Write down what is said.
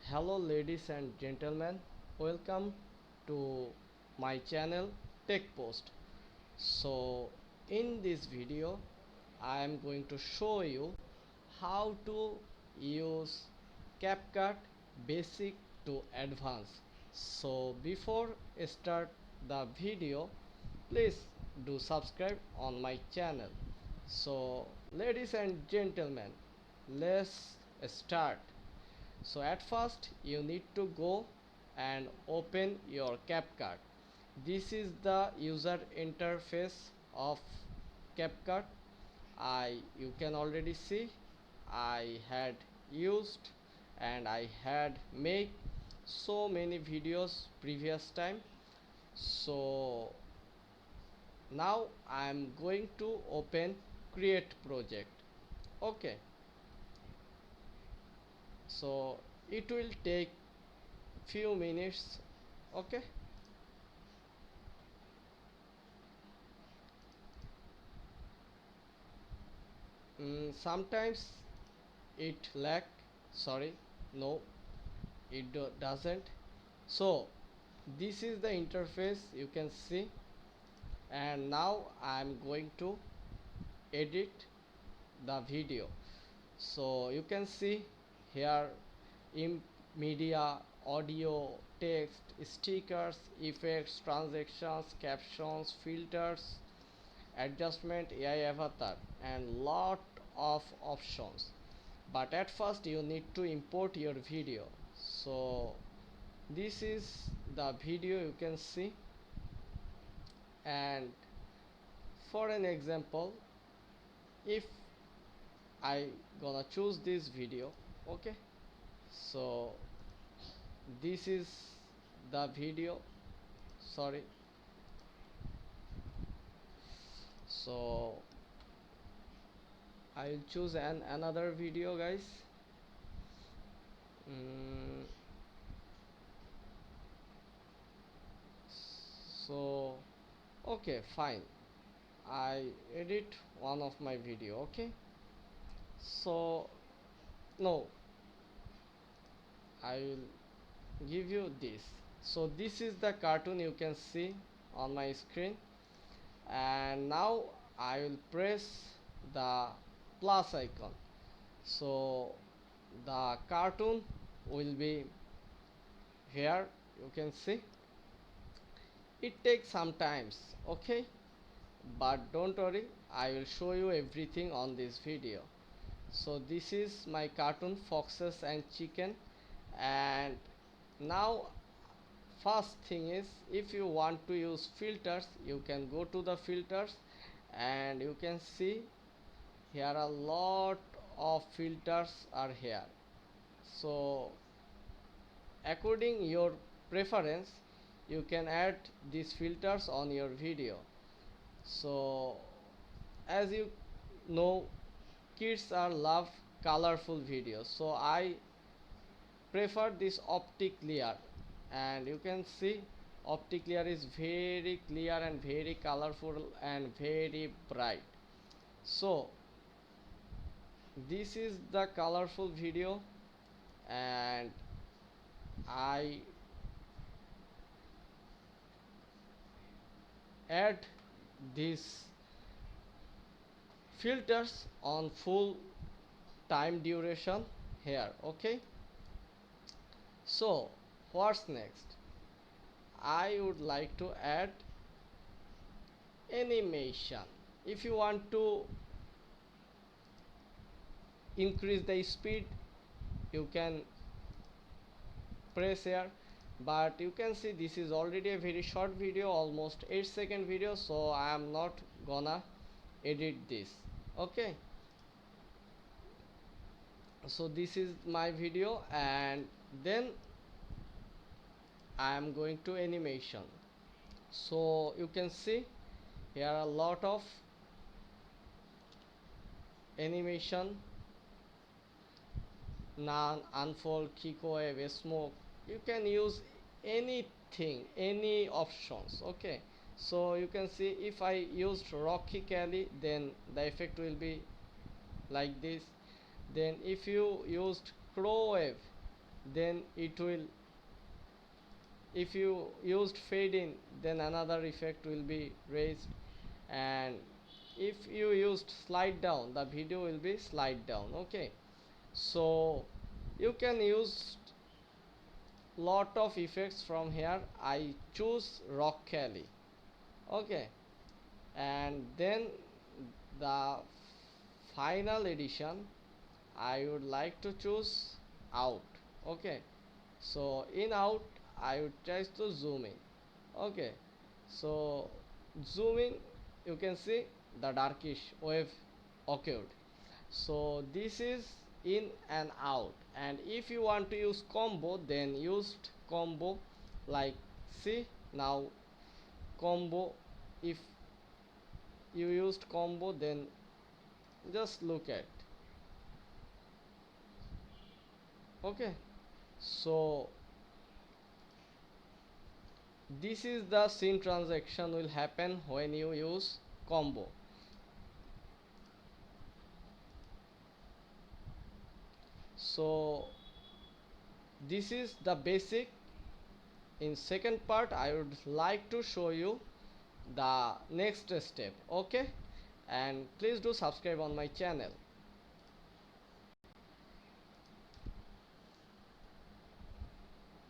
Hello ladies and gentlemen, welcome to my channel Tech Post. So in this video I am going to show you how to use CapCut basic to advanced. So before I start the video, please do subscribe on my channel. So ladies and gentlemen, let's start. So at first you need to go and open your CapCut. This is the user interface of CapCut. You can already see I had used and I had made so many videos previous time. So now I am going to open create project. Okay, so it will take few minutes. Okay, sometimes it lag. Sorry, no, it doesn't. So this is the interface you can see, and now I'm going to edit the video. So you can see here in media, audio, text, stickers, effects, transactions, captions, filters, adjustment, AI avatar, and lot of options. But at first you need to import your video. So this is the video you can see, and for an example, if I gonna choose this video, okay, so this is the video. Sorry, so I'll choose another video, guys. mm, so okay, fine, I edit one of my video. Okay, so no, I will give you this. So this is the cartoon you can see on my screen, and now I will press the plus icon. So the cartoon will be here. You can see it takes some times. Okay, but don't worry, I will show you everything on this video. So this is my cartoon foxes and chicken, and now first thing is, if you want to use filters, you can go to the filters, and you can see here a lot of filters are here. So according your preference, you can add these filters on your video. So as you know, kids are love colorful videos, so I prefer this optic layer, and you can see optic layer is very clear and very colorful and very bright. So this is the colorful video, and I add these filters on full time duration here. Okay, so what's next? I would like to add animation. If you want to increase the speed, you can press here, but you can see this is already a very short video, almost 8-second video, so I am not gonna edit this. Okay, so this is my video, and then I am going to animation. So you can see here are a lot of animation: non, unfold, kick wave, smoke. You can use anything, any options. Okay, so you can see if I used Rocky Kelly, then the effect will be like this. Then if you used crow wave, then it will, if you used fade in, then another effect will be raised, and if you used slide down, the video will be slide down. Okay, so you can use lot of effects from here. I choose rock Kelly. Okay, and then the final edition I would like to choose out. Okay, so in out I would try to zoom in. Okay, so zoom in, you can see the darkish wave occurred. So this is in and out, and if you want to use combo, then use combo, like, see now combo. If you used combo, then just look at. Okay, so this is the scene transaction will happen when you use combo. So this is the basic. In second part I would like to show you the next step. Okay, and please do subscribe on my channel.